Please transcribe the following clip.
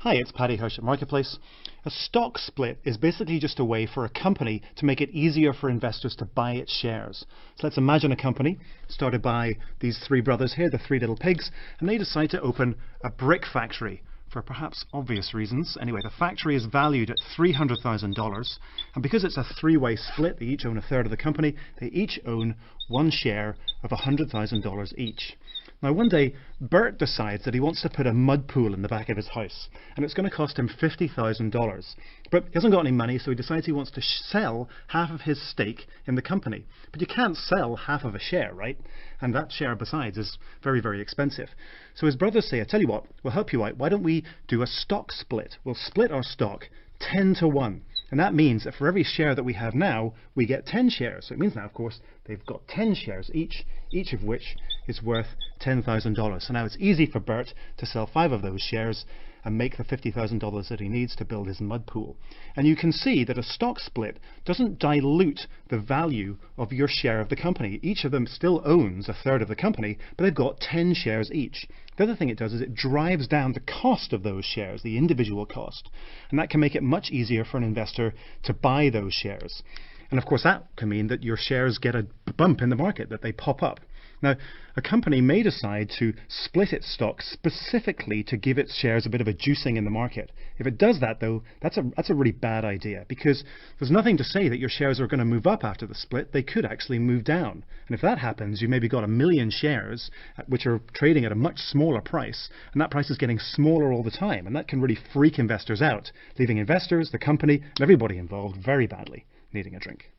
Hi, it's Paddy Hirsch at Marketplace. A stock split is basically just a way for a company to make it easier for investors to buy its shares. So let's imagine a company started by these three brothers here, the three little pigs, and they decide to open a brick factory for perhaps obvious reasons. Anyway, the factory is valued at $300,000, and because it's a three-way split, they each own a third of the company, they each own one share of $100,000 each. Now one day, Bert decides that he wants to put a mud pool in the back of his house, and it's going to cost him $50,000. But he hasn't got any money, so he decides he wants to sell half of his stake in the company. But you can't sell half of a share, right? And that share, besides, is very, very expensive. So his brothers say, I tell you what, we'll help you out. Why don't we do a stock split? We'll split our stock 10 to 1. And that means that for every share that we have now, we get 10 shares. So it means now, of course, they've got 10 shares each of which is worth $10,000. So now it's easy for Bert to sell 5 of those shares and make the $50,000 that he needs to build his mud pool. And you can see that a stock split doesn't dilute the value of your share of the company. Each of them still owns a third of the company, but they've got 10 shares each. The other thing it does is it drives down the cost of those shares, the individual cost. And that can make it much easier for an investor to buy those shares. And of course that can mean that your shares get a bump in the market, that they pop up. Now, a company may decide to split its stock specifically to give its shares a bit of a juicing in the market. If it does that, though, that's a really bad idea, because there's nothing to say that your shares are going to move up after the split. They could actually move down. And if that happens, you maybe got 1 million shares which are trading at a much smaller price, and that price is getting smaller all the time, and that can really freak investors out, leaving investors, the company, and everybody involved very badly needing a drink.